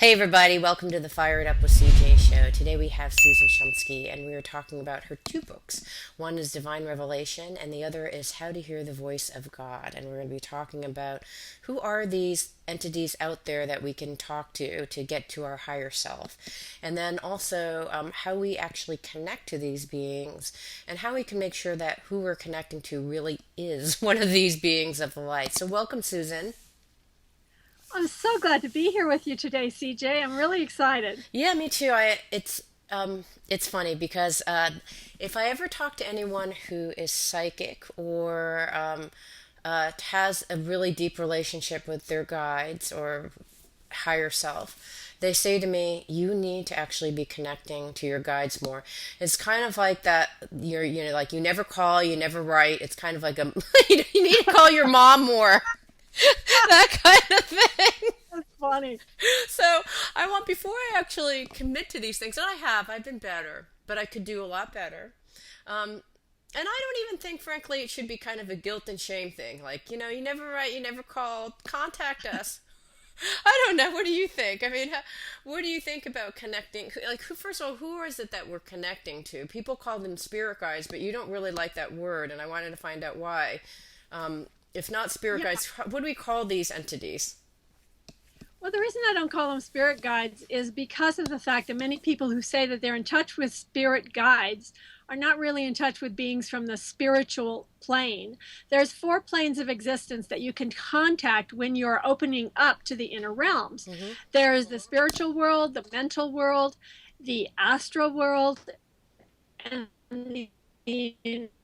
Hey everybody, welcome to the Fire It Up with CJ show. Today we have Susan Shumsky and we are talking about her two books. One is Divine Revelation and the other is How to Hear the Voice of God. And we're going to be talking about who are these entities out there that we can talk to get to our higher self. And then also how we actually connect to these beings and how we can make sure that who we're connecting to really is one of these beings of the light. So welcome, Susan. I'm so glad to be here with you today, CJ. I'm really excited. Yeah, me too. It's funny because if I ever talk to anyone who is psychic or has a really deep relationship with their guides or higher self, they say to me, "You need to actually be connecting to your guides more." It's kind of like that. Like you never call, you never write. It's kind of like a you need to call your mom more. That kind of thing. That's funny. So I want before I actually commit to these things, and I've been better, but I could do a lot better. And I don't even think, frankly, it should be kind of a guilt and shame thing. Like, you never write, you never call, contact us. I don't know. What do you think? I mean, what do you think about connecting? Like, first of all, who is it that we're connecting to? People call them spirit guides, but you don't really like that word, and I wanted to find out why. If not spirit Yeah. guides, what do we call these entities? Well, the reason I don't call them spirit guides is because of the fact that many people who say that they're in touch with spirit guides are not really in touch with beings from the spiritual plane. There's four planes of existence that you can contact when you're opening up to the inner realms. Hmm. There's the spiritual world, the mental world, the astral world, and the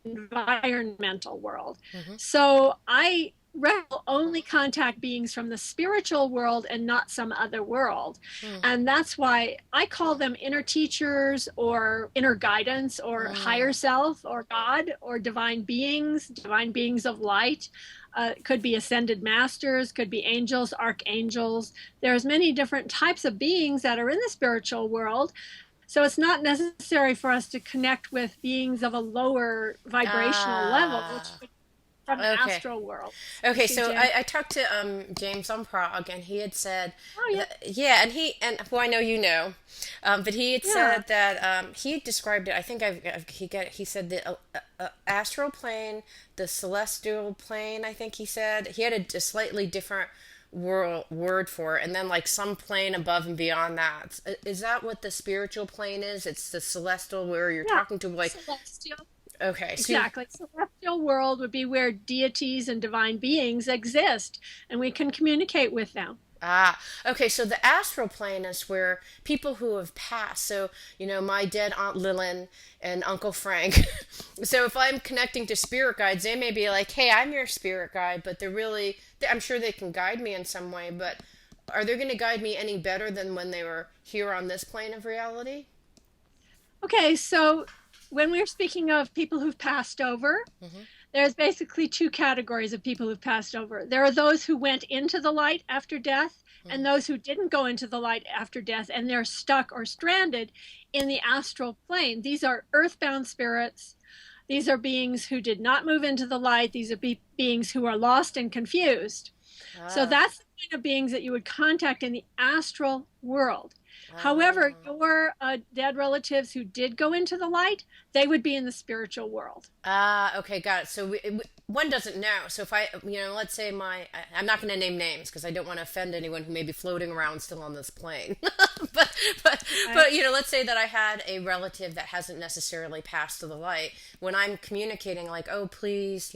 environmental world. Hmm. So I only contact beings from the spiritual world and not some other world. And that's why I call them inner teachers or inner guidance or higher Mm. self or God or divine beings of light. Could be ascended masters, could be angels, archangels. There's many different types of beings that are in the spiritual world, so it's not necessary for us to connect with beings of a lower vibrational level, which Ah, would from the okay. astral world. You Okay, see, so Jay? I talked to James on Prague, and he had said, Oh yeah, yeah, and who I know you know, but he had yeah, said that he described it. I think he said the astral plane, the celestial plane. I think he said he had a slightly different word for it, and then like some plane above and beyond that. Is that what the spiritual plane is? It's the celestial where you're yeah. talking to like. Celestial. Okay, so Exactly. Celestial world would be where deities and divine beings exist, and we can communicate with them. okay, so the astral plane is where people who have passed, so, my dead Aunt Lillian and Uncle Frank. So if I'm connecting to spirit guides, they may be like, hey, I'm your spirit guide, but I'm sure they can guide me in some way, but are they going to guide me any better than when they were here on this plane of reality? Okay, so when we're speaking of people who've passed over, Hmm. there's basically two categories of people who've passed over. There are those who went into the light after death, and Hmm. those who didn't go into the light after death, and they're stuck or stranded in the astral plane. These are earthbound spirits. These are beings who did not move into the light. These are beings who are lost and confused. So Ah, that's the kind of beings that you would contact in the astral world. However, ah. your dead relatives who did go into the light, they would be in the spiritual world. Okay, got it. So one doesn't know. So if let's say I'm not going to name names because I don't want to offend anyone who may be floating around still on this plane. but, but, Right? but, let's say that I had a relative that hasn't necessarily passed to the light. When I'm communicating, like, oh, please,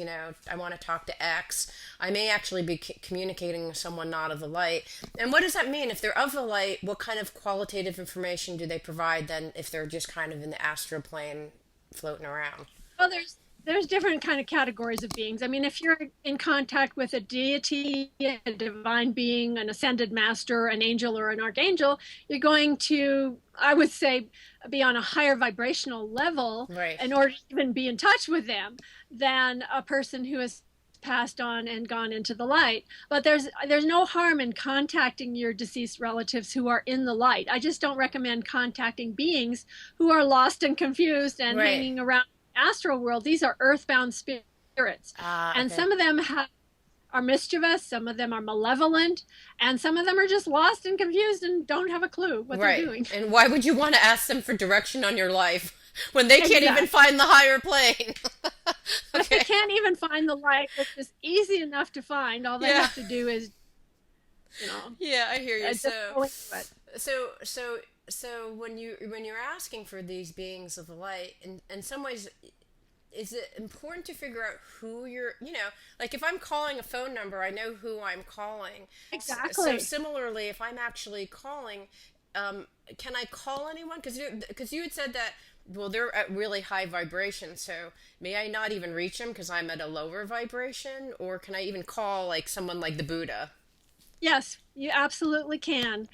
I want to talk to X, I may actually be communicating with someone not of the light. And what does that mean? If they're of the light, what kind of qualitative information do they provide then if they're just kind of in the astral plane floating around? Well, there's different kind of categories of beings. I mean, if you're in contact with a deity, a divine being, an ascended master, an angel, or an archangel, you're going to, I would say, be on a higher vibrational level Right. in order to even be in touch with them than a person who has passed on and gone into the light. But there's no harm in contacting your deceased relatives who are in the light. I just don't recommend contacting beings who are lost and confused and Right. hanging around the astral world. These are earthbound spirits, and Okay. some of them have are mischievous, some of them are malevolent, and some of them are just lost and confused and don't have a clue what they're Right. doing. And why would you want to ask them for direction on your life when they can't even Exactly. find the higher plane? But if they Okay. can't even find the light, which is easy enough to find, all they Yeah. have to do is, you know, Yeah, I hear you. just go into it. So, so, so when you're asking for these beings of the light, in some ways, is it important to figure out who you're, like if I'm calling a phone number, I know who I'm calling. So Exactly. similarly, if I'm actually calling, um, can I call anyone? Because you had said that, well, they're at really high vibration, so may I not even reach them because I'm at a lower vibration, or can I even call like someone like the Buddha? Yes, you absolutely can.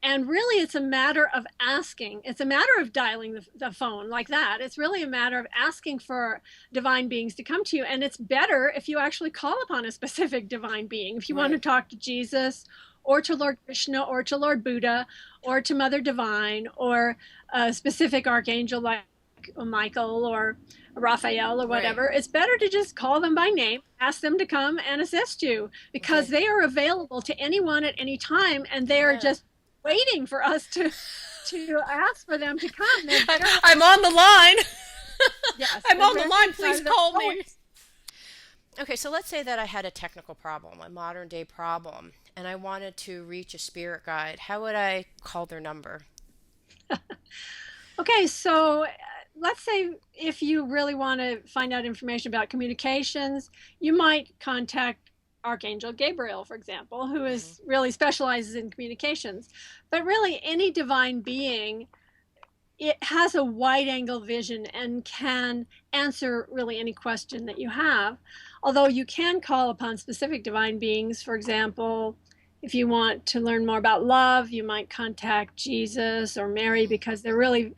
And really, it's a matter of asking. It's a matter of dialing the phone like that. It's really a matter of asking for divine beings to come to you. And it's better if you actually call upon a specific divine being. If you want to Right, talk to Jesus or to Lord Krishna or to Lord Buddha or to Mother Divine or a specific archangel like Michael or Raphael or right. whatever, it's better to just call them by name, ask them to come and assist you because Okay. they are available to anyone at any time and they are Yeah. just waiting for us to ask for them to come. They're very, I'm on the line. yes, I'm they're on the very line. Please excited. They're call me. always, Okay, so let's say that I had a technical problem, a modern day problem, and I wanted to reach a spirit guide. How would I call their number? okay, so let's say if you really want to find out information about communications, you might contact Archangel Gabriel, for example, who Hmm. is really specializes in communications. But really, any divine being, it has a wide angle vision and can answer really any question that you have. Although you can call upon specific divine beings, for example, if you want to learn more about love, you might contact Jesus or Mary because they're really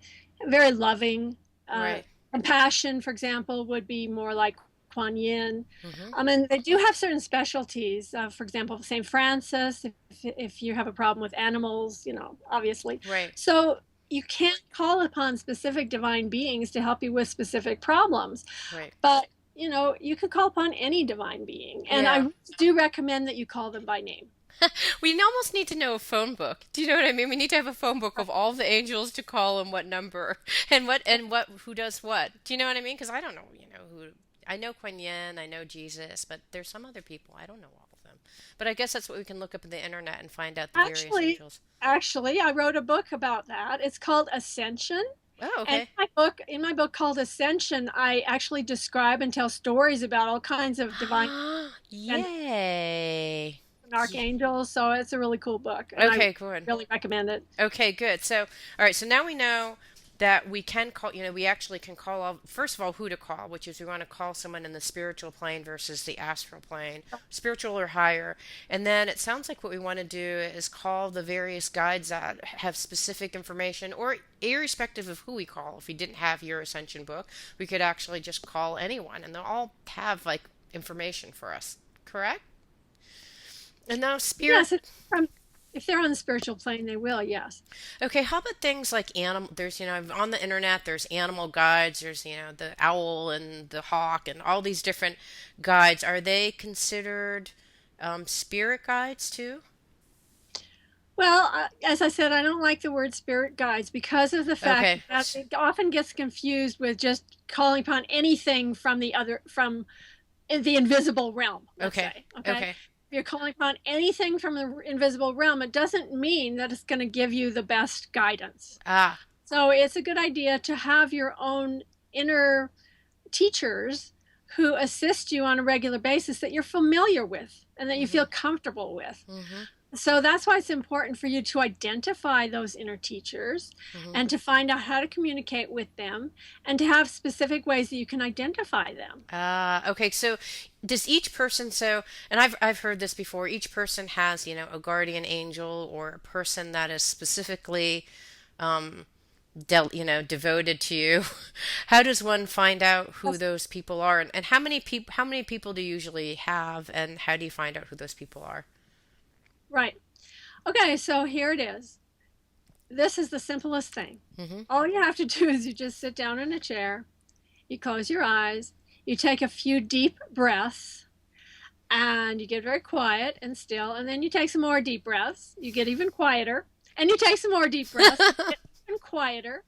very loving. Uh, Right. Compassion, for example, would be more like Kuan Yin. Hmm. And they do have certain specialties. For example, St. Francis, if you have a problem with animals, obviously. Right. So you can't call upon specific divine beings to help you with specific problems, Right. but you could call upon any divine being, and Yeah. I do recommend that you call them by name. We almost need to know a phone book. Do you know what I mean? We need to have a phone book of all the angels to call and what number and what who does what. Do you know what I mean? Because I don't know. Who. I know Kuan Yin, I know Jesus, but there's some other people I don't know all of them. But I guess that's what we can look up in the internet and find out the various Actually, angels. actually, I wrote a book about that. It's called Ascension. Oh, And okay. in my book called Ascension, I actually describe and tell stories about all kinds of divine and Yay. Ye- archangels. So it's a really cool book, and I Okay, good. really recommend it. Okay, good. So, all right. So now we know that we can call. We actually can call. First of all, who to call, which is we want to call someone in the spiritual plane versus the astral plane, spiritual or higher. And then it sounds like what we want to do is call the various guides that have specific information, or irrespective of who we call. If we didn't have your ascension book, we could actually just call anyone, and they'll all have like information for us. Correct? And now spirit. Yes, if they're on the spiritual plane, they will. Yes. Okay, how about things like animal? There's, on the internet, there's animal guides. There's, the owl and the hawk and all these different guides. Are they considered spirit guides too? Well, as I said, I don't like the word spirit guides because of the fact Okay, that it often gets confused with just calling upon anything from the invisible realm, let's okay, say. Okay. okay. If you're calling upon anything from the invisible realm, it doesn't mean that it's going to give you the best guidance. Ah, So it's a good idea to have your own inner teachers who assist you on a regular basis that you're familiar with and that you mm-hmm, feel comfortable with. mm-hmm, So that's why it's important for you to identify those inner teachers mm-hmm. and to find out how to communicate with them and to have specific ways that you can identify them. Ah, okay. So does each person, and I've heard this before, each person has, a guardian angel or a person that is specifically um devoted to you. How does one find out who Yes. those people are, and how many people do you usually have, and how do you find out who those people are? Right. Okay, so here it is. This is the simplest thing. Hmm. All you have to do is you just sit down in a chair, you close your eyes, you take a few deep breaths, and you get very quiet and still, and then you take some more deep breaths. You get even quieter, and you take some more deep breaths, get even quieter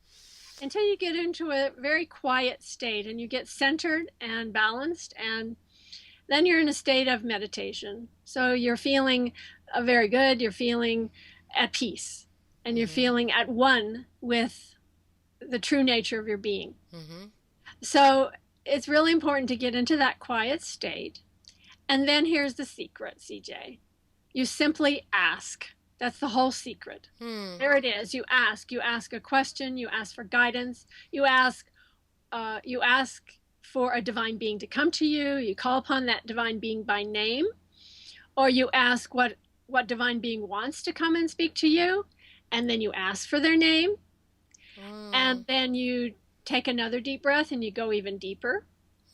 until you get into a very quiet state and you get centered and balanced, and then you're in a state of meditation. So you're feeling very good, you're feeling at peace, and you're Mm-hmm. feeling at one with the true nature of your being. Mm-hmm. So it's really important to get into that quiet state. And then here's the secret, CJ. You simply ask. That's the whole secret. Hmm. There it is. You ask. You ask a question. You ask for guidance. You ask. You ask for a divine being to come to you. You call upon that divine being by name, or you ask what divine being wants to come and speak to you, and then you ask for their name, Mm. and then you take another deep breath and you go even deeper.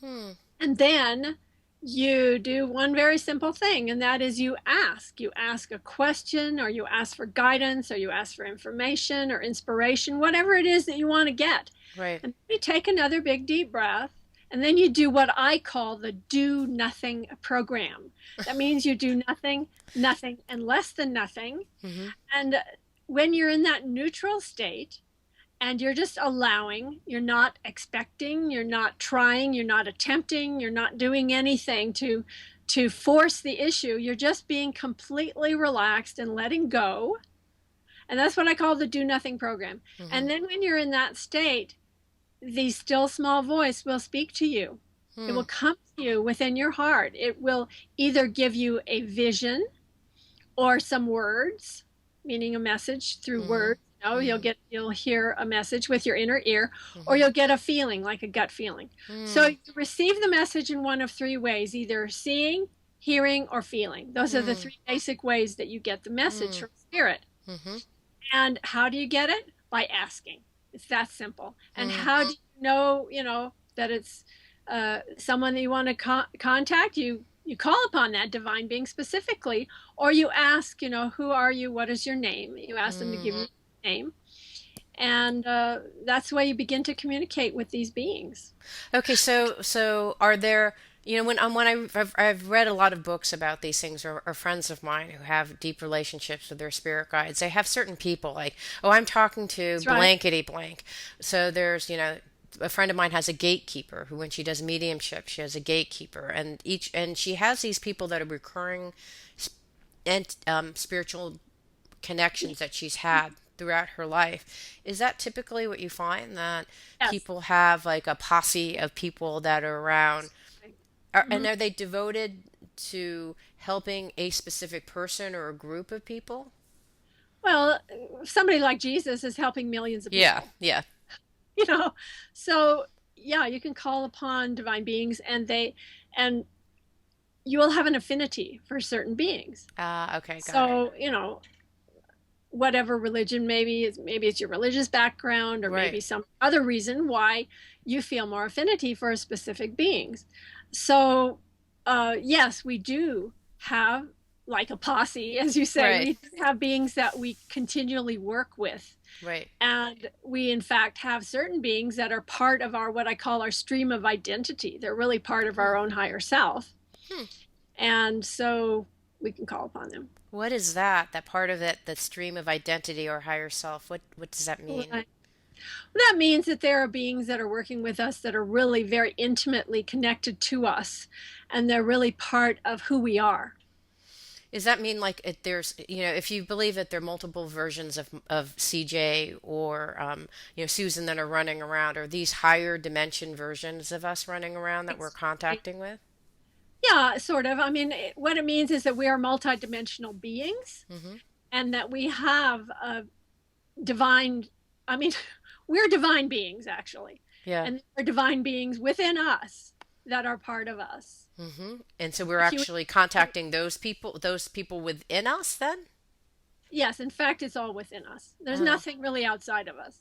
Hmm. And then you do one very simple thing, and that is you ask. You ask a question, or you ask for guidance, or you ask for information or inspiration, whatever it is that you want to get. Right. And you take another big deep breath, and then you do what I call the do nothing program. That means you do nothing, nothing, and less than nothing. Mm-hmm. And when you're in that neutral state, and you're just allowing, you're not expecting, you're not trying, you're not attempting, you're not doing anything to force the issue. You're just being completely relaxed and letting go. And that's what I call the do nothing program. Mm-hmm. And then when you're in that state, the still small voice will speak to you. It Hmm. will come to you within your heart. It will either give you a vision or some words, meaning a message through Mm-hmm. words. You know, Mm-hmm. you'll hear a message with your inner ear, or Mm-hmm. you'll get a feeling like a gut feeling. So Mm. you receive the message in one of three ways: either seeing, hearing, or feeling. Those are the Mm. three basic ways that you get the message Mm. from spirit. Mm-hmm. And how do you get it? By asking. It's that simple. And Mm. how do you know that it's someone that you want to contact? You call upon that divine being specifically, or you ask, who are you? What is your name? You ask them to give Mm. you a name, and that's the way you begin to communicate with these beings. Okay, so are there, I've read a lot of books about these things, or friends of mine who have deep relationships with their spirit guides, they have certain people like, oh, I'm talking to That's right. blankety blank. So there's, a friend of mine has a gatekeeper who, when she does mediumship, she has a gatekeeper, and she has these people that are recurring and spiritual connections that she's had throughout her life. Is that typically what you find, that Yes. people have like a posse of people that are around? And Mhm. are they devoted to helping a specific person or a group of people? Well, somebody like Jesus is helping millions of Yeah, people. yeah. you know so yeah, you can call upon divine beings, and you will have an affinity for certain beings. Okay, got it. So whatever religion, maybe it's your religious background, or Right. maybe some other reason why you feel more affinity for specific beings. So yes, we do have, like a posse, as you say. Right. We have beings that we continually work with. Right. And we, in fact, have certain beings that are part of our, what I call our stream of identity. They're really part of Hmm. our own higher self. Hmm. And so we can call upon them. What is that? That part of it, the stream of identity or higher self. What does that mean? Right. That means that there are beings that are working with us that are really very intimately connected to us, and they're really part of who we are. Does that mean like there's, if you believe that there are multiple versions of CJ or Susan that are running around, are these higher dimension versions of us running around that we're contacting with? Yeah, sort of. I mean, what it means is that we are multidimensional beings, Mm-hmm. and that we have a divine, I mean, we're divine beings, actually. Yeah. And there are divine beings within us that are part of us. Mm-hmm. And so we're If you, actually contacting those people within us then? yes, in fact, it's all within us. There's Oh. nothing really outside of us.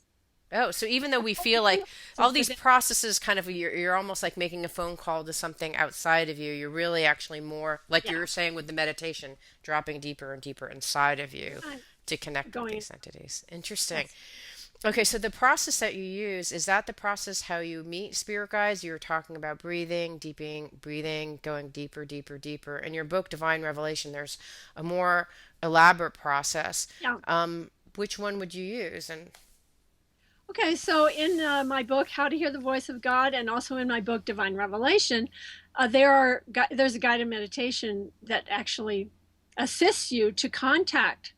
Oh, so even though we feel like all It's these within. processes kind of, you're almost like making a phone call to something outside of you, you're really actually more like you Yeah, were saying with the meditation, dropping deeper and deeper inside of you I'm to connect with going. these entities. Interesting. Yes. Okay, so the process that you use, is that the process how you meet spirit guides? You were talking about breathing, deeping, breathing, going deeper, deeper, deeper. In your book, Divine Revelation, there's a more elaborate process. Yeah. Which one would you use? And Okay, so in my book, How to Hear the Voice of God, and also in my book, Divine Revelation, there's a guided meditation that actually assists you to contact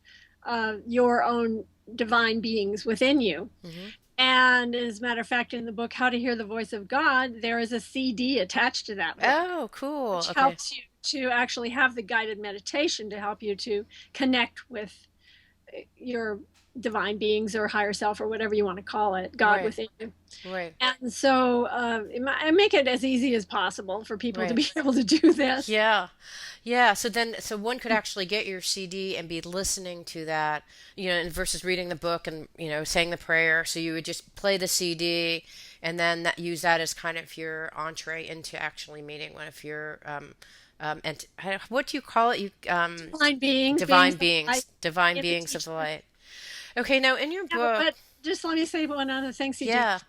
your own divine beings within you. hmm. And as a matter of fact, in the book, How to Hear the Voice of God, there is a CD attached to that book, Oh, cool. which Okay. helps you to actually have the guided meditation to help you to connect with your divine beings or higher self or whatever you want to call it, God Right. within you. Right. And so I make it as easy as possible for people to Right. be able to do this. Yeah. Yeah. So one could actually get your CD and be listening to that, versus reading the book and, saying the prayer. So you would just play the CD and then use that as kind of your entree into actually meeting one of your, and what do you call it? Divine beings, beings Divine of light, beings, divine beings of the invitation. light. Okay. Now in your Yeah, book, but just let me say one other thing, CJ. yeah.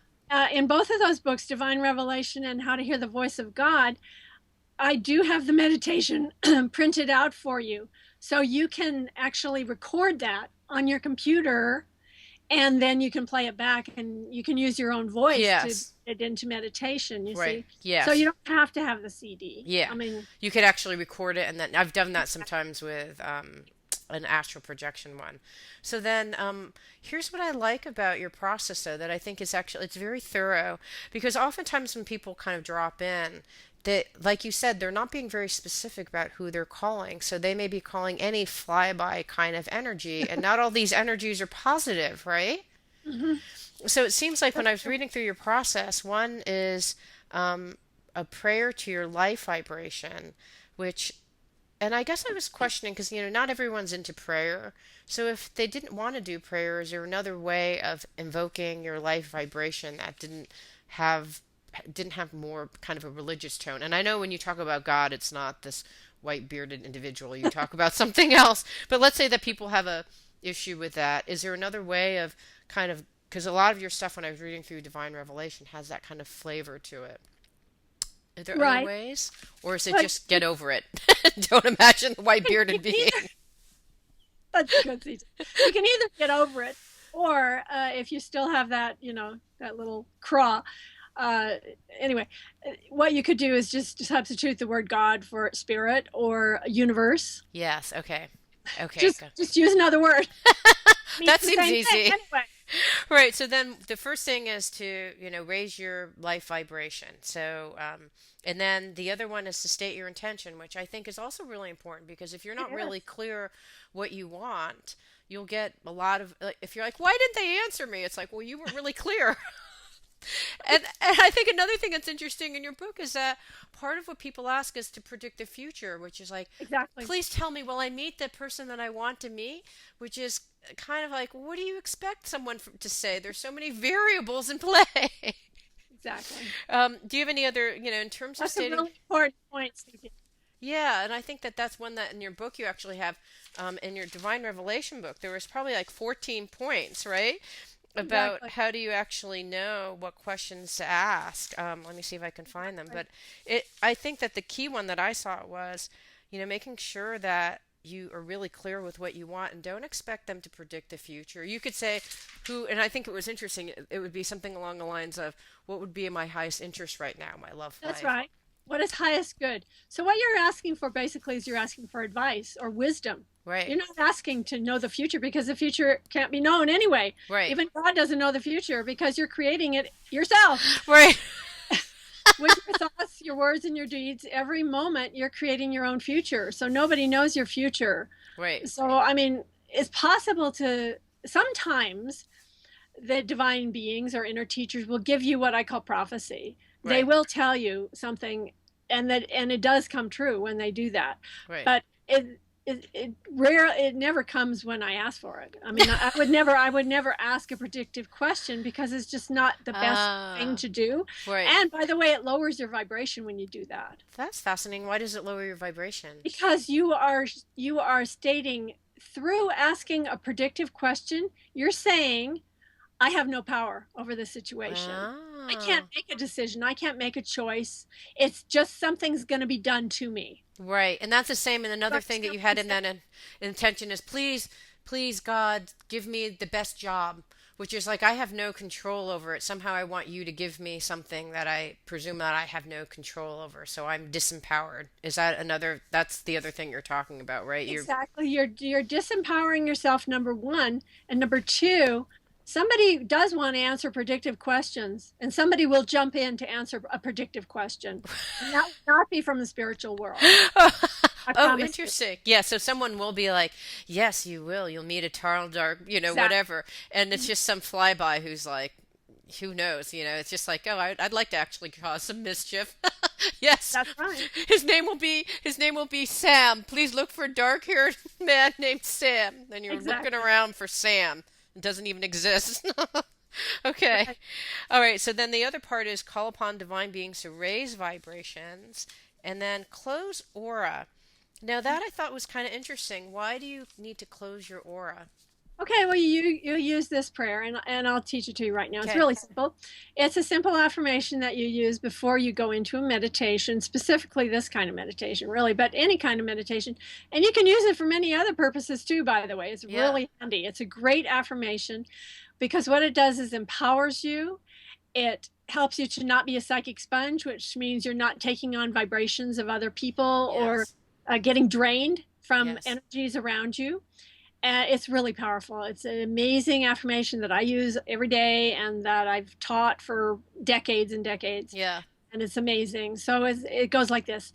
In both of those books, Divine Revelation and How to Hear the Voice of God, I do have the meditation printed out for you. So you can actually record that on your computer and then you can play it back and you can use your own voice to Yes. get it into meditation, you Right. see. So you Yes. don't have to have the CD. Yeah, I mean, you could actually record it, and then I've done that sometimes with an astral projection one. So then, here's what I like about your process, though, that I think is actually it's very thorough, because oftentimes when people kind of drop in, that, like you said, they're not being very specific about who they're calling. So they may be calling any flyby kind of energy, and not all these energies are positive, right? mhm, So it seems like when that's I was true. reading through your process, one is a prayer to your life vibration, which, and I guess I was questioning because, not everyone's into prayer. So if they didn't want to do prayer, is there another way of invoking your life vibration that have didn't have more kind of a religious tone? And I know when you talk about God, it's not this white bearded individual. You talk about something else. But let's say that people have a issue with that. Is there another way of kind of, because a lot of your stuff when I was reading through Divine Revelation has that kind of flavor to it. Are there other Right. ways? Or is it But just get over it? Don't imagine the white you bearded can either, being. that's good, CJ. You can either get over it or if you still have that, that little craw, uh, anyway, what you could do is just substitute the word God for spirit or universe. Yes, okay. Okay, Just good. just use another word. Means That the seems same thing easy. anyway. Right, so then the first thing is to, raise your life vibration. So, and then the other one is to state your intention, which I think is also really important because if you're It not really is. clear what you want, you'll get a lot of, like, if you're like, why didn't they answer me? It's like, well, you weren't really clear. And I think another thing that's interesting in your book is that part of what people ask is to predict the future, which is like, Exactly. please tell me, will I meet the person that I want to meet? Which is kind of like, what do you expect someone to say? There's so many variables in play. Exactly. Do you have any other, in terms of That's a stating? really important point, Stevie. Yeah, and I think that that's one that in your book you actually have, in your Divine Revelation book, there was probably like 14 points, right? About Exactly. how do you actually know what questions to ask. Let me see if I can find them. But I think that the key one that I saw was, making sure that you are really clear with what you want and don't expect them to predict the future. You could say who, and I think it was interesting. It would be something along the lines of what would be in my highest interest right now, my love That's life. right. What is highest good? So what you're asking for basically is you're asking for advice or wisdom. Right, You're not asking to know the future because the future can't be known anyway. right, Even God doesn't know the future because you're creating it yourself. right, With your thoughts, your words, and your deeds, every moment you're creating your own future. So nobody knows your future. right, So, I mean, it's possible to sometimes the divine beings or inner teachers will give you what I call prophecy. They right, will tell you something, and it does come true when they do that. right. But it never comes when I ask for it. I mean, I would never ask a predictive question because it's just not the best thing Ah, to do. right. And by the way, it lowers your vibration when you do that That's fascinating. Why does it lower your vibration? because you are stating through asking a predictive question, you're saying I have no power over the situation. I can't Ah. make a decision. I can't make a choice. It's just something's going to be done to me. Right. And that's the same. And You another thing that understand you what I'm had in that intention is please, please, God, give me the best job, which is like I have no control over it. Somehow I want you to give me something that I presume that I have no control over. So I'm disempowered. Is that another, that's the other thing you're talking about, right? You're, Exactly. You're disempowering yourself, number one. And number two, somebody does want to answer predictive questions, and somebody will jump in to answer a predictive question. And that will not be from the spiritual world. I oh, promise you. interesting. Yeah, so someone will be like, "Yes, you will. You'll meet a tall, dark, Exactly. whatever," and it's just some flyby who's like, "Who knows?" It's just like, "Oh, I'd like to actually cause some mischief." Yes, That's right. his name will be Sam. Please look for a dark-haired man named Sam. Then you're looking Exactly. around for Sam. It doesn't even exist. Okay. Right. All right. So then the other part is call upon divine beings to raise vibrations and then close aura. Now that I thought was kind of interesting. Why do you need to close your aura? Okay, well, you use this prayer, and I'll teach it to you right now. It's Okay. really simple. It's a simple affirmation that you use before you go into a meditation, specifically this kind of meditation, really, but any kind of meditation. And you can use it for many other purposes too, by the way. It's Yeah. really handy. It's a great affirmation because what it does is empowers you. It helps you to not be a psychic sponge, which means you're not taking on vibrations of other people or Yes. getting drained from Yes. energies around you. And it's really powerful. It's an amazing affirmation that I use every day and that I've taught for decades and decades. Yeah. And it's amazing. So it goes like this: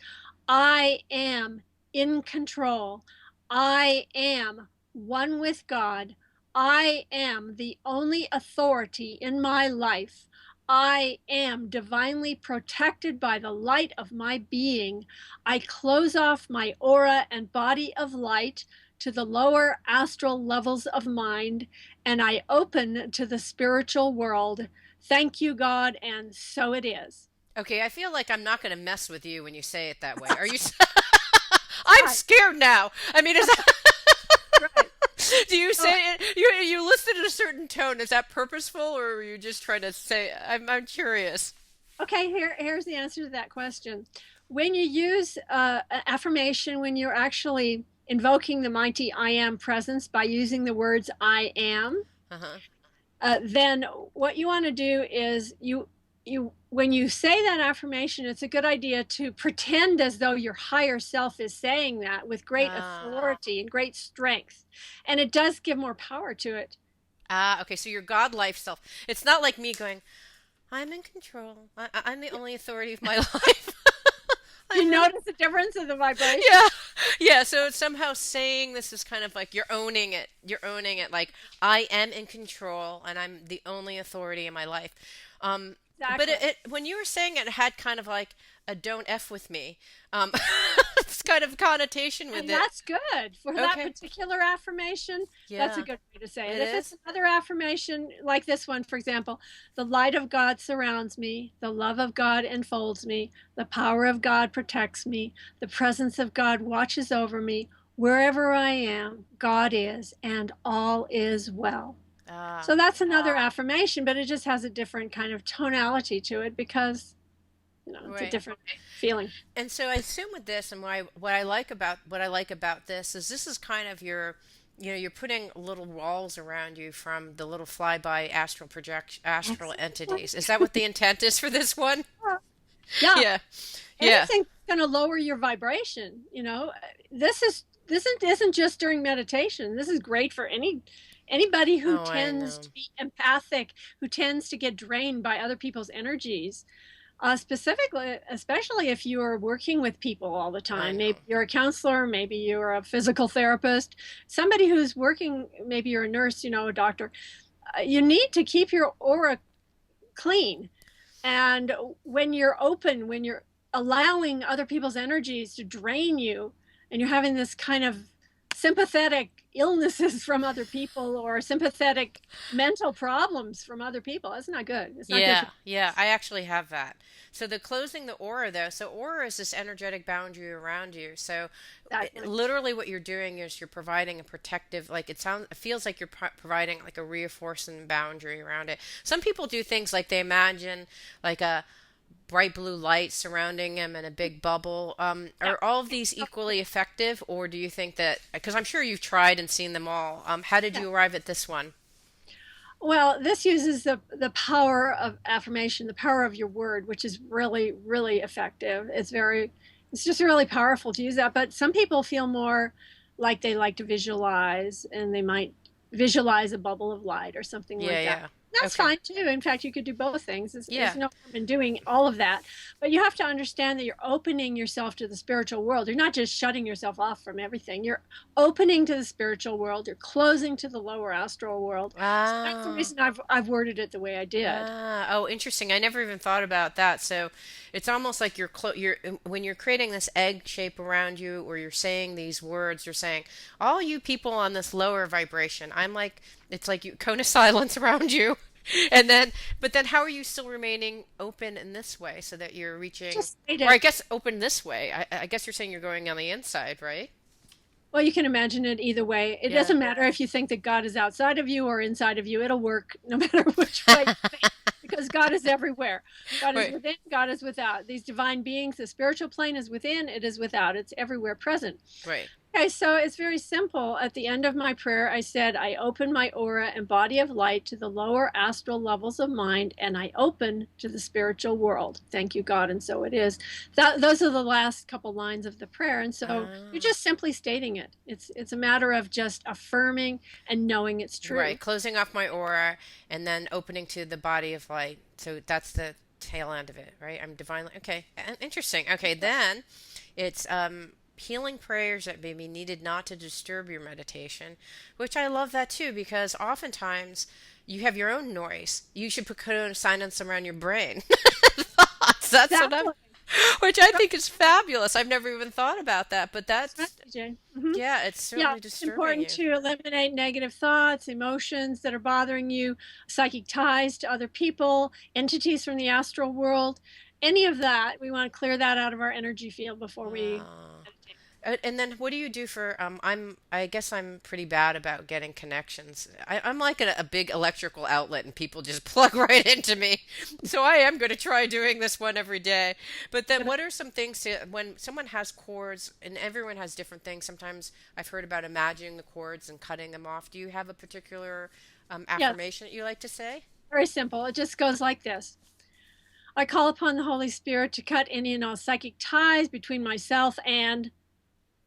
I am in control. I am one with God. I am the only authority in my life. I am divinely protected by the light of my being. I close off my aura and body of light to the lower astral levels of mind, and I open to the spiritual world. Thank you, God, and so it is. Okay. I feel like I'm not going to mess with you when you say it that way. Are you? I'm Right, scared now. I mean, is that? right. Do you So, say it? You listed a certain tone. Is that purposeful, or were you just trying to say? I'm curious. okay, here's the answer to that question. When you use affirmation, when you're actually invoking the mighty I am presence by using the words I am, Uh huh. then what you want to do is you when you say that affirmation, it's a good idea to pretend as though your higher self is saying that with great Ah. authority and great strength, and it does give more power to it. Ah, okay, so your God life self. It's not like me going, I'm in control. I'm the only authority of my life. Do you I'm really, notice the difference in the vibration? yeah. Yeah, so it's somehow saying this is kind of like you're owning it. You're owning it. Like, I am in control and I'm the only authority in my life. But Exactly. when you were saying it, it had kind of like a don't F with me. Um, it's kind of connotation with And it. that's good for that Okay. particular affirmation. That's a Yeah, good way to say it. it If it's is. another affirmation like this one, for example, the light of God surrounds me, the love of God enfolds me, the power of God protects me, the presence of God watches over me. Wherever I am, God is, and all is well. Ah. So that's another affirmation, but it just has a different kind of tonality to it because, it's a Right. different feeling. And so I assume with this, and what I like about this is kind of you're putting little walls around you from the little flyby astral entities. Is that what the intent is for this one? Yeah, Yeah, yeah. anything that's going to lower your vibration. This isn't just during meditation. This is great for anybody who Oh, I tends know. to be empathic, who tends to get drained by other people's energies. Specifically, especially if you are working with people all the I time. know. Maybe you're a counselor, maybe you're a physical therapist, somebody who's working, maybe you're a nurse, a doctor. You need to keep your aura clean. And when you're open, when you're allowing other people's energies to drain you, and you're having this kind of sympathetic illnesses from other people or sympathetic mental problems from other people. That's not good. It's not good for Yeah, yeah, I actually have that. So the closing the aura though, so aura is this energetic boundary around you. So exactly. literally what you're doing is you're providing a protective, like it feels like you're providing like a reinforcing boundary around it. Some people do things like they imagine like a bright blue light surrounding them in a big bubble. Yeah. Are all of these equally effective, or do you think that, because I'm sure you've tried and seen them all, how did Yeah. you arrive at this one? Well, this uses the power of affirmation, the power of your word, which is really, really effective. It's just really powerful to use that. But some people feel more like they like to visualize, and they might visualize a bubble of light or something Yeah, like that. yeah. That's Okay. fine too. In fact, you could do both things. There's Yeah. no harm in doing all of that. But you have to understand that you're opening yourself to the spiritual world. You're not just shutting yourself off from everything. You're opening to the spiritual world. You're closing to the lower astral world. So that's the Ah. reason I've worded it the way I did. Ah, oh, interesting. I never even thought about that. So it's almost like you're when you're creating this egg shape around you, or you're saying these words, you're saying, all you people on this lower vibration, I'm like, it's like you cone of silence around you. And then, but then how are you still remaining open in this way so that you're reaching, Just state or I it. guess open this way? I guess you're saying you're going on the inside, right? Well, you can imagine it either way. It Yeah. doesn't matter if you think that God is outside of you or inside of you. It'll work no matter which way you think, because God is everywhere. God is Right. within, God is without. These divine beings, the spiritual plane is within, it is without. It's everywhere present. Right. Okay, so it's very simple. At the end of my prayer, I said, I open my aura and body of light to the lower astral levels of mind, and I open to the spiritual world. Thank you, God, and so it is. Those are the last couple lines of the prayer, and so you're Ah. just simply stating it. It's a matter of just affirming and knowing it's true. Right, closing off my aura and then opening to the body of light. So that's the tail end of it, right? I'm divinely okay. Interesting. Okay, then it's healing prayers that may be needed not to disturb your meditation, which I love that too because oftentimes you have your own noise. You should put silence around your brain. Thoughts. That's what I'm, Exactly. which I think is fabulous. I've never even thought about that, but Right, that's Jane. Hmm. yeah, it's Yeah, certainly it's disturbing important you. to eliminate negative thoughts, emotions that are bothering you, psychic ties to other people, entities from the astral world. Any of that, we want to clear that out of our energy field before we Ah. meditate. And then what do you do for I guess I'm pretty bad about getting connections. I'm like a big electrical outlet and people just plug right into me. So I am going to try doing this one every day. But then what are some things to when someone has cords and everyone has different things. Sometimes I've heard about imagining the cords and cutting them off. Do you have a particular Yes, affirmation that you like to say? very simple. It just goes like this. I call upon the Holy Spirit to cut any and all psychic ties between myself and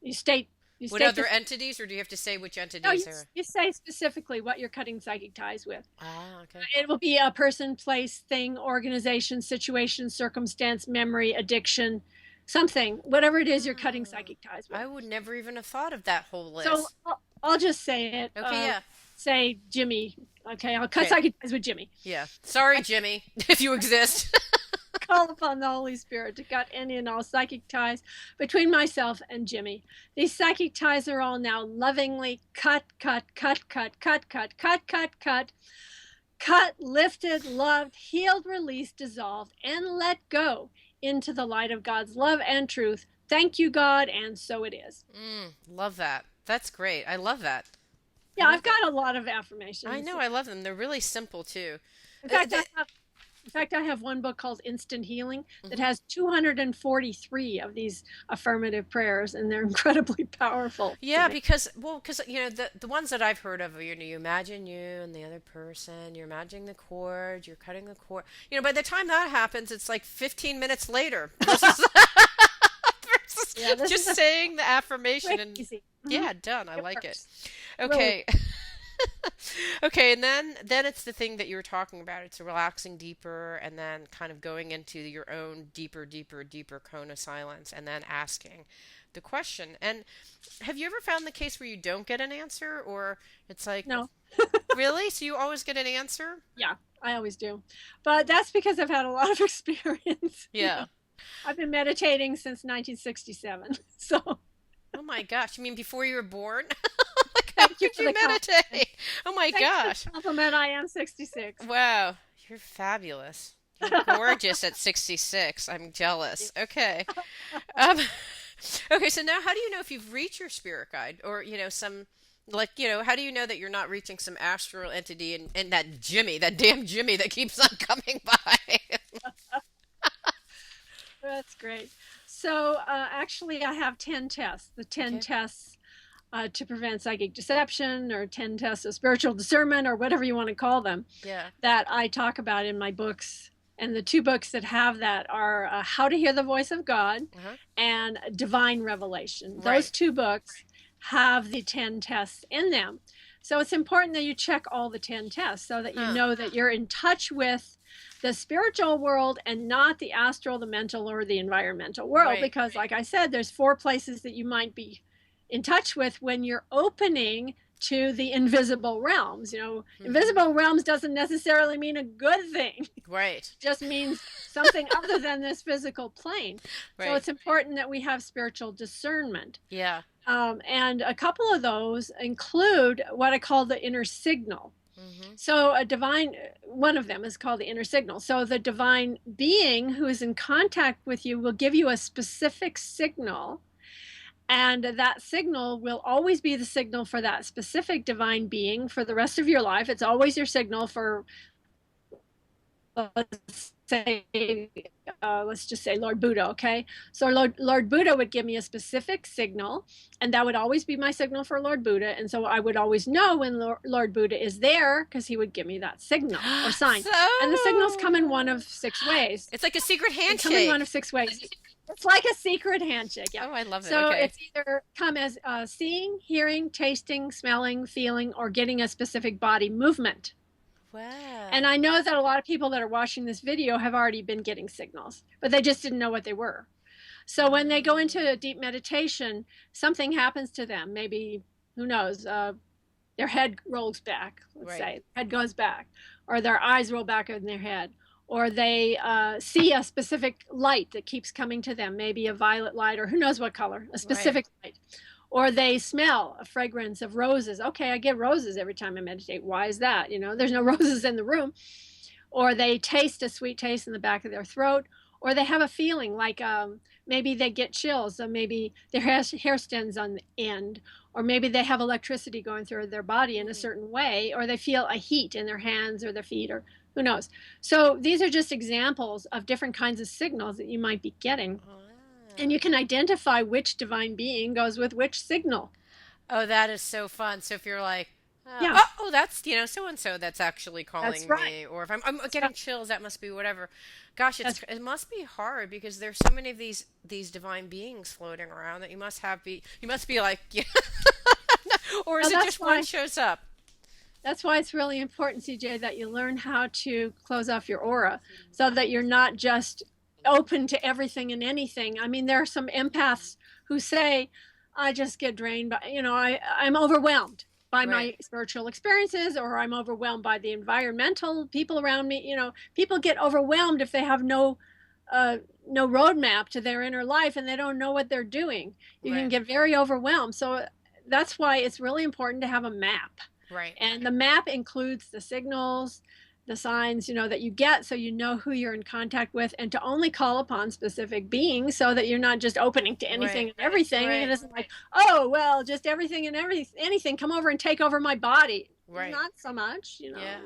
you state you What state other this. entities or do you have to say which No, entities are? you say specifically what you're cutting psychic ties with. Ah, okay. It will be a person, place, thing, organization, situation, circumstance, memory, addiction, something, whatever it is you're cutting Ah, psychic ties with. I would never even have thought of that whole So list. I'll just say it. Okay, yeah. Say Jimmy. Okay, I'll cut Okay. psychic ties with Jimmy. Yeah. Sorry, Jimmy, if you exist. Call upon the Holy Spirit to cut any and all psychic ties between myself and Jimmy. These psychic ties are all now lovingly cut, cut, cut, cut, cut, cut, cut, cut, cut, cut, lifted, loved, healed, released, dissolved, and let go into the light of God's love and truth. Thank you, God, and so it is. Love that. That's great. I love that. I Yeah, love I've that. got a lot of I affirmations. know. I love them. They're really simple too. In Uh, fact, the, I have one book called Instant Healing that mhm. has 243 of these affirmative prayers, and they're incredibly powerful to Yeah, me. because the ones that I've heard of, you imagine you and the other person, you're imagining the cord, you're cutting the cord. By the time that happens, it's like 15 minutes later versus, Yeah, versus this is just a saying the affirmation quick, and easy. yeah, done. I It like it. works. Really. Okay. Okay, and then it's the thing that you were talking about. It's relaxing deeper and then kind of going into your own deeper, deeper, deeper cone of silence and then asking the question. And have you ever found the case where you don't get an answer or it's like, No. really? So you always get an answer? Yeah, I always do. But that's because I've had a lot of experience. Yeah. I've been meditating since 1967. So Oh my gosh. You mean before you were born? Like, how Thank you could for you the compliment. meditate? Oh my Thanks for the gosh. compliment. I am 66. Wow. You're fabulous. You're gorgeous at 66. I'm jealous. Okay. Um, okay, so now how do you know if you've reached your spirit guide or, some, like, how do you know that you're not reaching some astral entity and that Jimmy, that damn Jimmy that keeps on coming by? That's great. So, actually, I have 10 tests. The 10 Okay. tests to prevent psychic deception, or 10 tests of spiritual discernment, or whatever you want to call them, Yeah. that I talk about in my books. And the two books that have that are How to Hear the Voice of God Uh-huh. and Divine Revelation. Those Right. two books have the 10 tests in them. So it's important that you check all the 10 tests so that you Huh. know that you're in touch with the spiritual world and not the astral, the mental, or the environmental world. Right. Because, like I said, there's 4 places that you might be in touch with when you're opening to the invisible realms. Hmm. Invisible realms doesn't necessarily mean a good thing. Right. Just means something other than this physical plane. So Right. it's important that we have spiritual discernment. Yeah. And a couple of those include what I call the inner signal. Hmm. So one of them is called the inner signal. So the divine being who is in contact with you will give you a specific signal, and that signal will always be the signal for that specific divine being for the rest of your life. It's always your signal for, let's say, let's just say Lord Buddha. Okay, so Lord Buddha would give me a specific signal, and that would always be my signal for Lord Buddha. And so I would always know when Lord Buddha is there, because he would give me that signal or sign. And the signals come in one of 6 ways. It's like a secret They come in one handshake. of 6 ways. It's like a secret handshake. Yeah. Oh, I love it. So Okay. it's either come as seeing, hearing, tasting, smelling, feeling, or getting a specific body movement. Wow. And I know that a lot of people that are watching this video have already been getting signals, but they just didn't know what they were. So when they go into a deep meditation, something happens to them. Maybe, who knows, their head rolls back, let's Right. say, head goes back, or their eyes roll back in their head, or they see a specific light that keeps coming to them, maybe a violet light, or who knows what color, a Right. specific light. Or they smell a fragrance of roses. Okay, I get roses every time I meditate. Why is that? There's no roses in the room. Or they taste a sweet taste in the back of their throat. Or they have a feeling like maybe they get chills, so maybe their hair stands on the end, or maybe they have electricity going through their body in a Mm. certain way, or they feel a heat in their hands or their feet, or who knows. So these are just examples of different kinds of signals that you might be getting. And Ah. you can identify which divine being goes with which signal. Oh, that is so fun. So if you're like, Yeah, that's, so and so that's actually that's calling right. me, or if I'm That's getting right. chills, that must be whatever. Gosh, That's it must be hard because there's so many of these divine beings floating around that you must be like, or is well, it just one shows up? that's why it's really important, CJ, that you learn how to close off your aura so that you're not just open to everything and anything. I mean, there are some empaths who say, I just get drained by, I'm overwhelmed by Right. my spiritual experiences, or I'm overwhelmed by the environmental people around me. People get overwhelmed if they have uh, no roadmap to their inner life and they don't know what they're doing. You can Right. get very overwhelmed. So that's why it's really important to have a map. Right. And the map includes the signals, the signs, that you get, so you know who you're in contact with, and to only call upon specific beings so that you're not just opening to anything Right. and everything. And it Right. isn't like, oh, well, just everything and anything come over and take over my body. Right. Not so much. Yeah.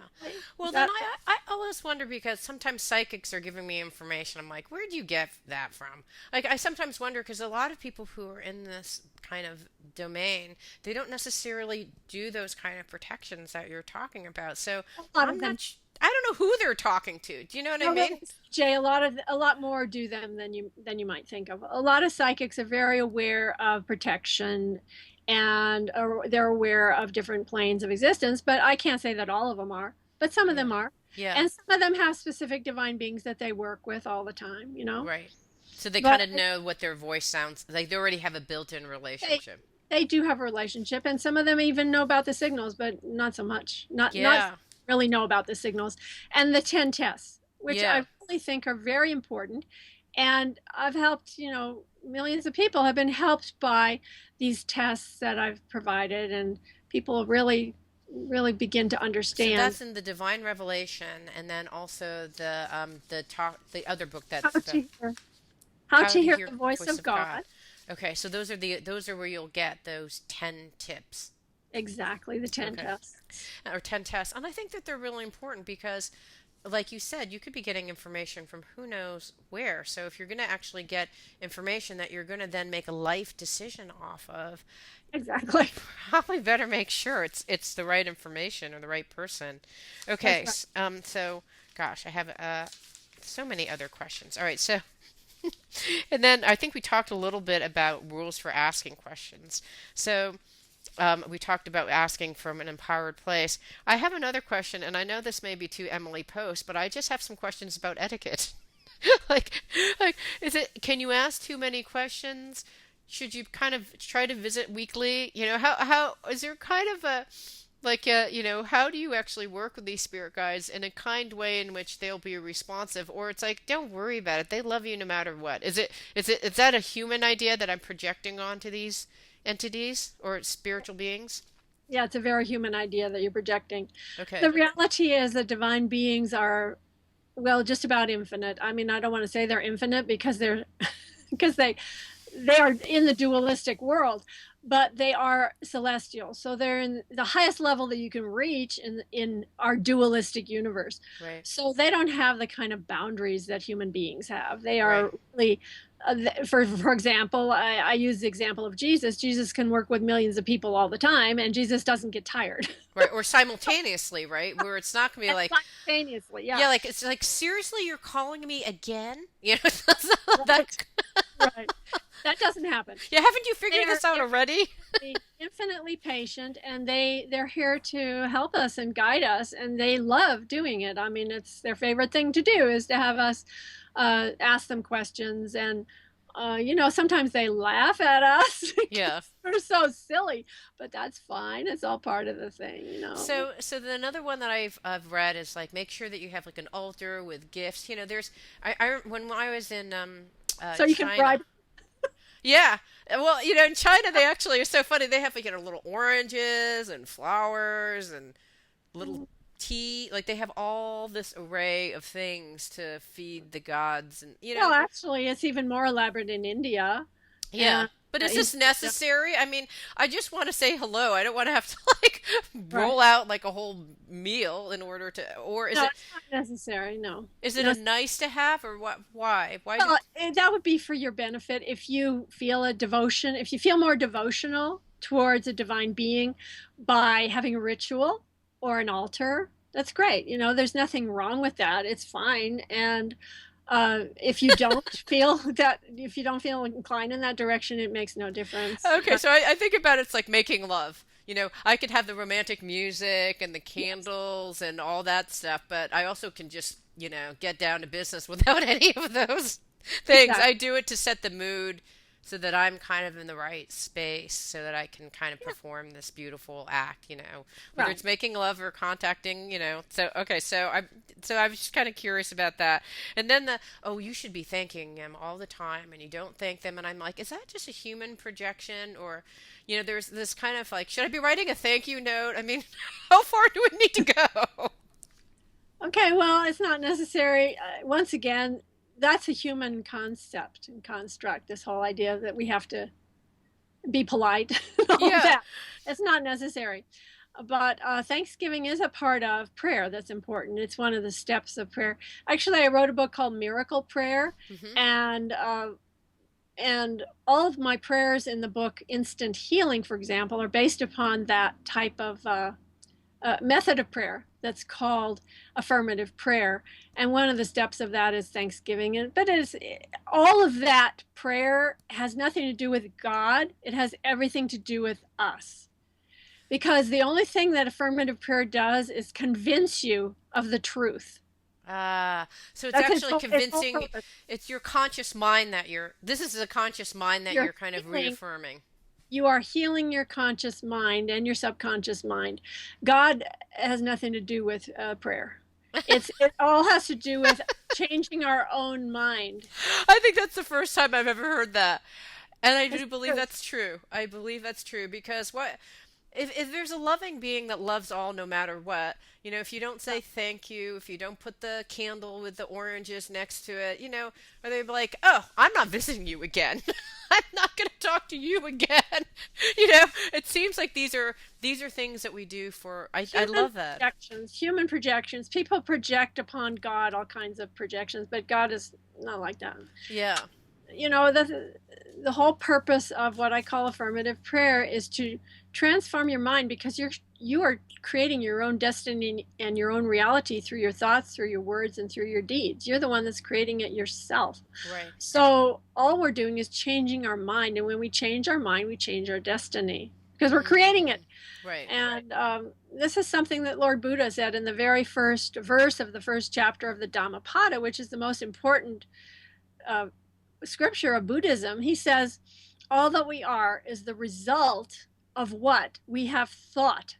Well, then That I always wonder because sometimes psychics are giving me information. I'm like, where do you get that from? Like, I sometimes wonder because a lot of people who are in this kind of domain, they don't necessarily do those kind of protections that you're talking about. So a lot of I'm them. not, I don't know who they're talking to. Do you know what I No, mean? Jay, a lot more do them than you might think of. A lot of psychics are very aware of protection, and they're aware of different planes of existence. But I can't say that all of them are. But some of Yeah. them are, Yeah. and some of them have specific divine beings that they work with all the time. Right. So they kind But of know what their voice sounds like. They already have a built-in they relationship. they do have a relationship, and some of them even know about the signals, but not so much. Not Yeah. really know about the signals. And the 10 tests, which Yeah. I really think are very important. And I've helped, millions of people have been helped by these tests that I've provided, and people really begin to So understand that's in the Divine Revelation, and then also the other book how that's the to hear how How to to hear Hear the the voice Voice of of God. God. Okay, so those are where you'll get those 10 tips. Exactly, the 10 Okay. tests. Or 10 tests. And I think that they're really important because like you said, you could be getting information from who knows where. So if you're going to actually get information that you're going to then make a life decision off of, you Exactly. probably better make sure it's the right information or the right person. That's Okay, right. so gosh, I have so many other questions. All right, so and then I think we talked a little bit about rules for asking questions. So we talked about asking from an empowered place. I have another question, and I know this may be to Emily Post, but I just have some questions about etiquette. like, like, is it? Can you ask too many questions? Should you kind of try to visit weekly? How is there kind of a how do you actually work with these spirit guides in a kind way in which they'll be responsive, or it's like, don't worry about it. They love you no matter what. Is that a human idea that I'm projecting onto these entities or spiritual beings? Yeah, it's a very human idea that you're projecting. The Okay. reality is that divine beings are, well, just about infinite. I mean, I don't want to say they're infinite because they're because they are in the dualistic world, but they are celestial. So they're in the highest level that you can reach in our dualistic universe. Right. So they don't have the kind of boundaries that human beings have. They Right. are really for example, I use the example of Jesus. Jesus can work with millions of people all the time, and Jesus doesn't get tired. Right. Or simultaneously, right? Where it's not gonna be And like, simultaneously, yeah. yeah, like it's like seriously, you're calling me again? That's not Right, that. right. That doesn't happen. Yeah, haven't you They figured are this out already? infinitely patient, and they're here to help us and guide us, and they love doing it. I mean, it's their favorite thing to do is to have us ask them questions, and sometimes they laugh at us Yeah. because we're so silly, but that's fine. It's all part of the thing. So then another one that I've read is like make sure that you have like an altar with gifts. There's I when I was in So you can China. bribe. Yeah. Well, in China they actually are so funny. They have like little oranges and flowers and little tea. Like they have all this array of things to feed the gods and Well, actually, it's even more elaborate in India, yeah. and But is in this necessary? I mean, I just want to say hello. I don't want to have to like right. roll out like a whole meal in order to, or No, it's not necessary. No, is it no. a nice to have or what? Why? Why do? Well, that would be for your benefit if you feel a devotion, if you feel more devotional towards a divine being by having a ritual or an altar. That's great. There's nothing wrong with that. It's fine. And if you don't feel inclined in that direction, it makes no difference. Okay, so I think about it's like making love. I could have the romantic music and the Yes, candles and all that stuff, but I also can just, get down to business without any of those things. exactly. I do it to set the mood so that I'm kind of in the right space so that I can kind of Yeah, perform this beautiful act, whether right. it's making love or contacting. So okay, so I was just kind of curious about that. And then you should be thanking them all the time and you don't thank them and I'm like, is that just a human projection or there's this kind of like, should I be writing a thank you note? I mean, how far do we need to go? Okay, well, it's not necessary. Once again, that's a human concept and construct, this whole idea that we have to be polite and all of Yeah. that. It's not necessary. But Thanksgiving is a part of prayer that's important. It's one of the steps of prayer. Actually, I wrote a book called Miracle Prayer, Hmm. and all of my prayers in the book Instant Healing, for example, are based upon that type of method of prayer that's called affirmative prayer. And one of the steps of that is Thanksgiving. But it's all of that prayer has nothing to do with God. It has everything to do with us. Because the only thing that affirmative prayer does is convince you of the truth. So it's That's actually its whole convincing, purpose. it's your conscious mind this is a conscious mind that You're you're kind of healing reaffirming. you are healing your conscious mind and your subconscious mind. God has nothing to do with prayer. It all has to do with changing our own mind. I think that's the first time I've ever heard that. And I It's do believe true. that's true. I believe that's true because what if there's a loving being that loves all no matter what, if you don't say thank you, if you don't put the candle with the oranges next to it, are they like, oh, I'm not visiting you again. I'm not going to talk to you again. It seems like these are things that we do for. I Human love that. human projections. People project upon God all kinds of projections, but God is not like that. Yeah. The whole purpose of what I call affirmative prayer is to transform your mind, because you are creating your own destiny and your own reality through your thoughts, through your words, and through your deeds. You're the one that's creating it yourself. Right. So all we're doing is changing our mind, and when we change our mind, we change our destiny because we're creating it. Right. And this is something that Lord Buddha said in the very first verse of the first chapter of the Dhammapada, which is the most important uh, scripture of Buddhism. He says, all that we are is the result of what we have thought.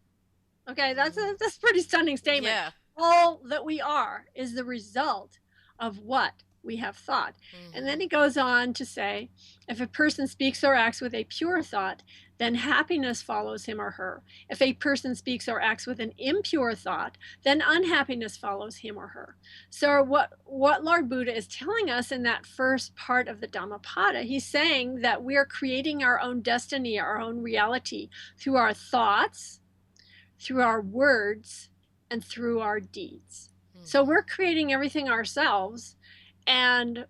Okay, that's a pretty stunning statement. Yeah. All that we are is the result of what we have thought. And then he goes on to say, if a person speaks or acts with a pure thought, then happiness follows him or her. If a person speaks or acts with an impure thought, then unhappiness follows him or her. So what Lord Buddha is telling us in that first part of the Dhammapada, he's saying that we're creating our own destiny, our own reality through our thoughts, through our words, and through our deeds. So we're creating everything ourselves, and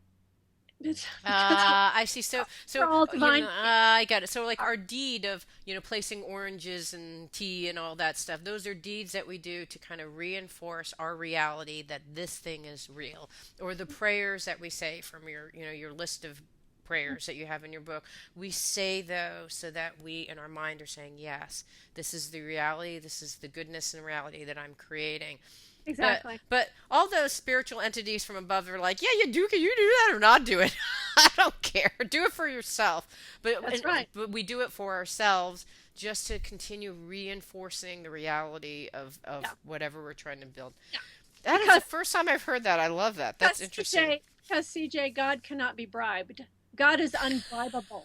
it's I see. So, we're all divine. I got it. So, like our deed of, placing oranges and tea and all that stuff, those are deeds that we do to kind of reinforce our reality that this thing is real. Or the prayers that we say from your list of prayers that you have in your book, we say those so that we in our mind are saying, yes, this is the reality, this is the goodness and reality that I'm creating. Exactly. But all those spiritual entities from above are like, yeah, you do. Can you do that or not do it? I don't care. Do it for yourself. That's right. But we do it for ourselves just to continue reinforcing the reality of Yeah. whatever we're trying to build. Yeah. That is the first time I've heard that. I love that. That's interesting. Because CJ, God cannot be bribed. God is unbribable.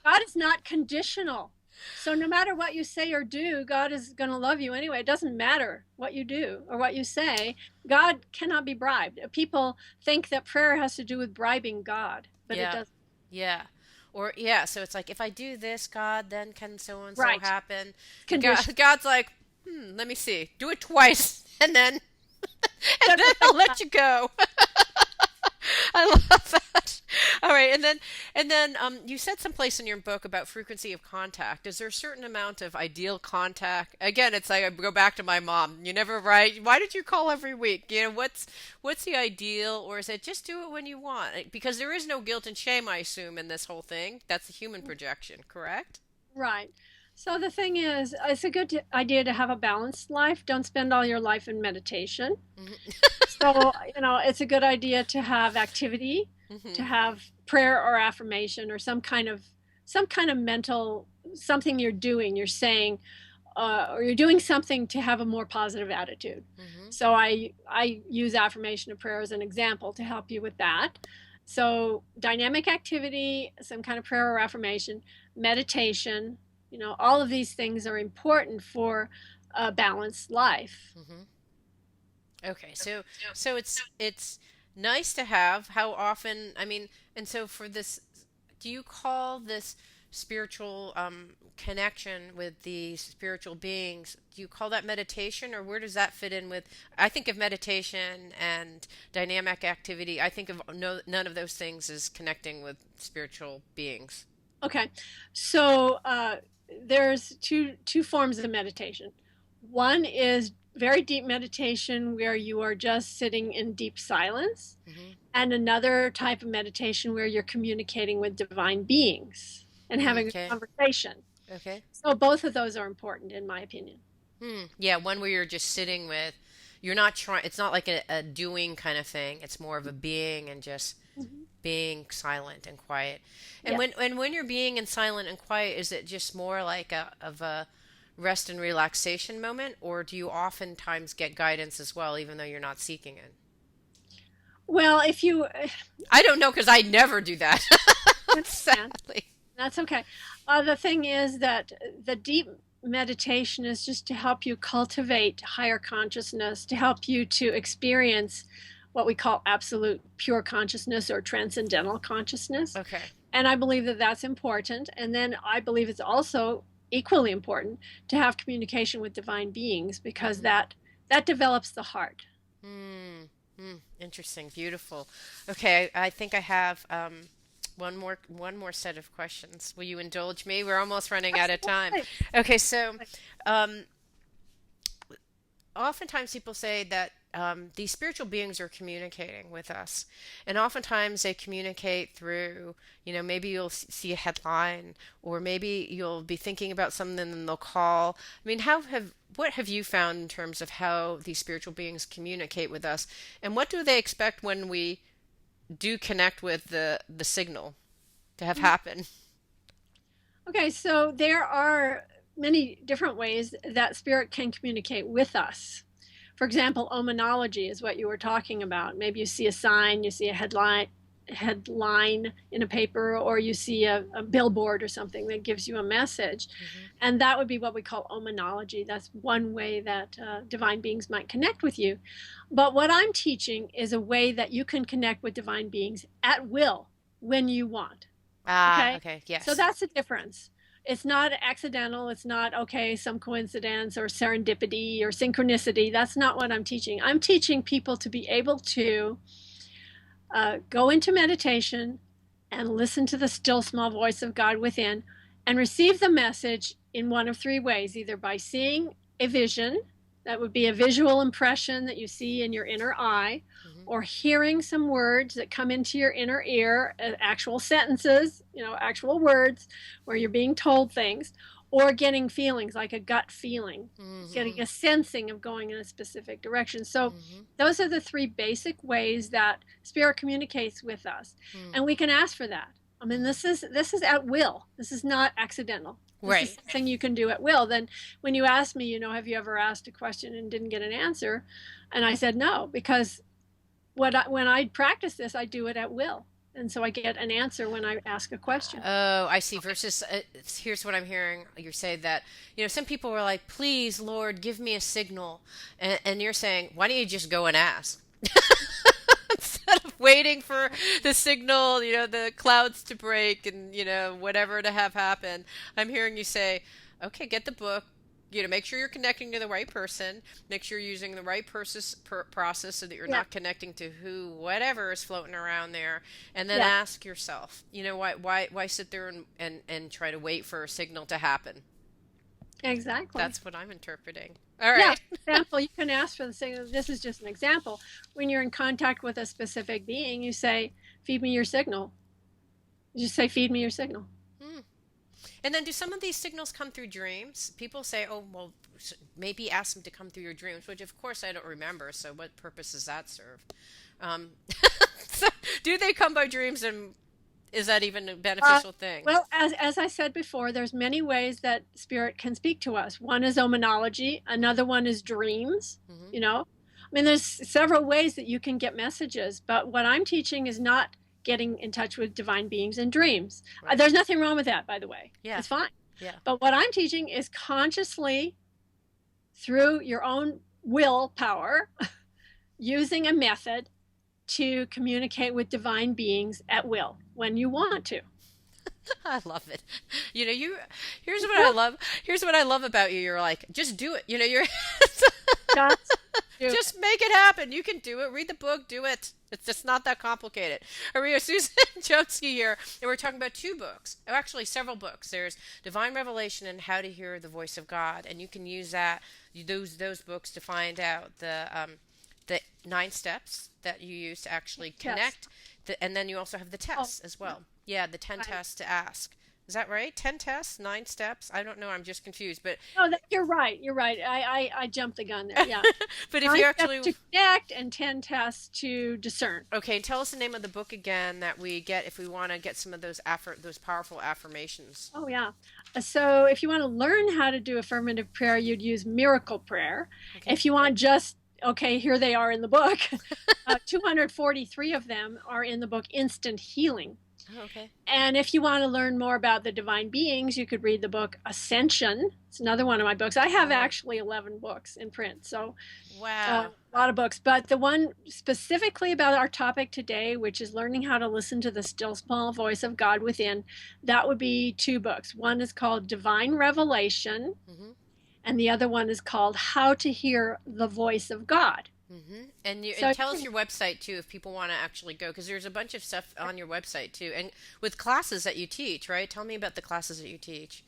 God is not conditional. So no matter what you say or do, God is going to love you anyway. It doesn't matter what you do or what you say. God cannot be bribed. People think that prayer has to do with bribing God, but it doesn't. Yeah. Or yeah, so it's like if I do this, God, then can so and so Right. happen. Condition. God's like, let me see. Do it twice and then I'll let you go. I love that. All right, and then you said someplace in your book about frequency of contact. Is there a certain amount of ideal contact? Again, it's like I go back to my mom. You never write. Why did you call every week? What's the ideal, or is it just do it when you want? Because there is no guilt and shame, I assume, in this whole thing. That's the human projection, correct? Right. So the thing is, it's a good idea to have a balanced life. Don't spend all your life in meditation. So, it's a good idea to have activity, to have prayer or affirmation or some kind of mental something you're doing, you're saying, or you're doing something to have a more positive attitude. So I use affirmation and prayer as an example to help you with that. So dynamic activity, some kind of prayer or affirmation, meditation, all of these things are important for a balanced life. Okay, so it's nice to have. How often? I mean, and so for this, do you call this spiritual connection with the spiritual beings? Do you call that meditation, or where does that fit in with? I think of meditation and dynamic activity. I think of none of those things as connecting with spiritual beings. Okay, so there's two forms of meditation. One is very deep meditation where you are just sitting in deep silence, and another type of meditation where you're communicating with divine beings and having a conversation. Okay. So both of those are important in my opinion. Yeah, one where you're just sitting with, you're not trying, it's not like a doing kind of thing. It's more of a being and just being silent and quiet. And when you're being in silent and quiet, is it just more like a rest and relaxation moment, or do you oftentimes get guidance as well, even though you're not seeking it? Well, if you, I don't know because I never do that. understand, Sadly. that's okay. The thing is that the deep meditation is just to help you cultivate higher consciousness, to help you to experience what we call absolute pure consciousness or transcendental consciousness. Okay. And I believe that that's important. And then I believe it's also equally important to have communication with divine beings because Mm-hmm. that develops the heart. Mm, interesting. Beautiful. Okay, I think I have one more set of questions. Will you indulge me? We're almost running out of time. Absolutely. Okay, so um, oftentimes people say that these spiritual beings are communicating with us, and oftentimes they communicate through, maybe you'll see a headline, or maybe you'll be thinking about something and they'll call. I mean, what have you found in terms of how these spiritual beings communicate with us, and what do they expect when we do connect with the signal to have happen? Okay, so there are many different ways that spirit can communicate with us. For example, omenology is what you were talking about. Maybe you see a sign, you see a headline in a paper, or you see a billboard or something that gives you a message. Hmm. And that would be what we call omenology. That's one way that divine beings might connect with you. But what I'm teaching is a way that you can connect with divine beings at will when you want. Ah, Okay. okay, So yes. that's the difference. It's not accidental. It's not, okay, some coincidence or serendipity or synchronicity. That's not what I'm teaching. I'm teaching people to be able to go into meditation and listen to the still small voice of God within and receive the message in one of three ways, either by seeing a vision, that would be a visual impression that you see in your inner eye, Hmm. or hearing some words that come into your inner ear, actual sentences, actual words where you're being told things, or getting feelings like a gut feeling, getting Hmm. a sensing of going in a specific direction. So Hmm. those are the three basic ways that spirit communicates with us, and we can ask for that. I mean, Hmm. this is at will. This is not accidental. This is Right. something you can do at will. Then when you ask me, have you ever asked a question and didn't get an answer? And I said no, because when I practice this, I do it at will. And so I get an answer when I ask a question. Oh, I see. Versus, here's what I'm hearing you say that, some people were like, please, Lord, give me a signal. And you're saying, why don't you just go and ask? Instead of waiting for the signal, the clouds to break and, whatever to have happen. I'm hearing you say, okay, get the book, make sure you're connecting to the right person, make sure you're using the right process so that you're Yeah. not connecting to whatever is floating around there, and then Yeah. ask yourself, why sit there and try to wait for a signal to happen? Exactly. That's what I'm interpreting. All Yeah. right. For example, you can ask for the signal. This is just an example. When you're in contact with a specific being, you say, "Feed me your signal." You just say, "Feed me your signal." Hmm. And then do some of these signals come through dreams? People say, oh, well, maybe ask them to come through your dreams, which of course I don't remember, so what purpose does that serve? Um, so do they come by dreams, and is that even a Uh, beneficial thing? well, as I said before, there's many ways that spirit can speak to us. One is omenology. Another one is dreams. Hmm. I mean, there's several ways that you can get messages, but what I'm teaching is not getting in touch with divine beings in dreams. Right. There's nothing wrong with that, by the way. Yeah. It's fine. Yeah. But what I'm teaching is consciously, through your own willpower, using a method to communicate with divine beings at will when you want to. I love it. You here's what I love. Here's what I love about you. You're like, just do it. You're Just do it. just make it happen. You can do it. Read the book, do it. It's just not that complicated. Maria Susan Jonesky here, and we're talking about two books. Oh, actually, several books. There's Divine Revelation and How to Hear the Voice of God, and you can use those books to find out the 9 steps that you use to actually Yes. connect. And then you also have the Oh, tests as well. Yeah, the 10 right. tests to ask. Is that right? 10 tests, 9 steps? I don't know. I'm just confused. But No, you're right. You're right. I jumped the gun there. Yeah. but if Nine you steps actually to connect and 10 tests to discern. okay, tell us the name of the book again that we get if we want to get some of those powerful affirmations. Oh, yeah. So if you want to learn how to do affirmative prayer, you'd use miracle prayer. Okay. If you want just okay, here they are in the book. 243 of them are in the book Instant Healing. Oh, okay. And if you want to learn more about the divine beings, you could read the book Ascension. It's another one of my books. I have Oh, actually 11 books in print, so wow. a lot of books. But the one specifically about our topic today, which is learning how to listen to the still small voice of God within, that would be two books. One is called Divine Revelation, Mm-hmm. and the other one is called How to Hear the Voice of God. Mm-hmm. And So tell us your website too if people want to actually go, because there's a bunch of stuff on your website too, and with classes that you teach, right? Tell me about the classes that you teach.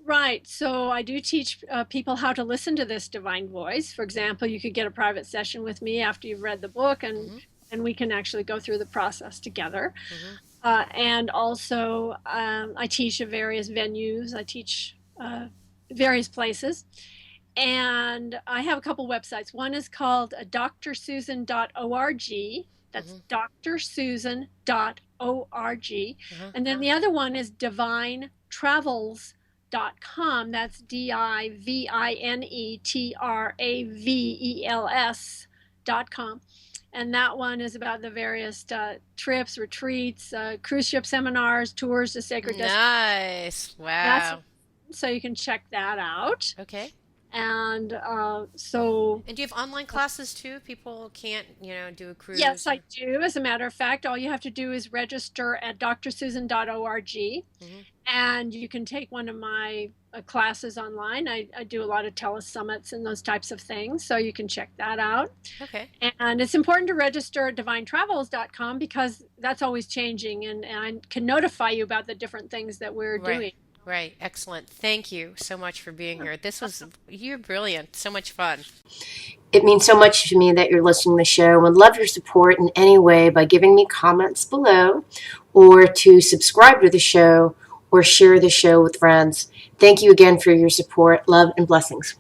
right. So I do teach people how to listen to this divine voice. For example, you could get a private session with me after you've read the book, Mm-hmm. and we can actually go through the process together. Mm-hmm. And also, I teach at various venues. I teach various places. And I have a couple websites. One is called drsusan.org. That's Mm-hmm. drsusan.org. Uh-huh. And then the other one is divinetravels.com. That's divinetravels.com. And that one is about the various trips, retreats, cruise ship seminars, tours to sacred destinations. Nice. That's Wow. so you can check that out. Okay. And so, And do you have online classes too? People can't, do a yes, cruise I or. do. As a matter of fact, all you have to do is register at drsusan.org, Mm-hmm. and you can take one of my classes online. I do a lot of telesummits and those types of things, so you can check that out. Okay. And it's important to register at divinetravels.com because that's always changing, and I can notify you about the different things that we're Right. doing. Right. Excellent. Thank you so much for being here. You're brilliant. So much fun. It means so much to me that you're listening to the show and love your support in any way by giving me comments below or to subscribe to the show or share the show with friends. Thank you again for your support. Love and blessings.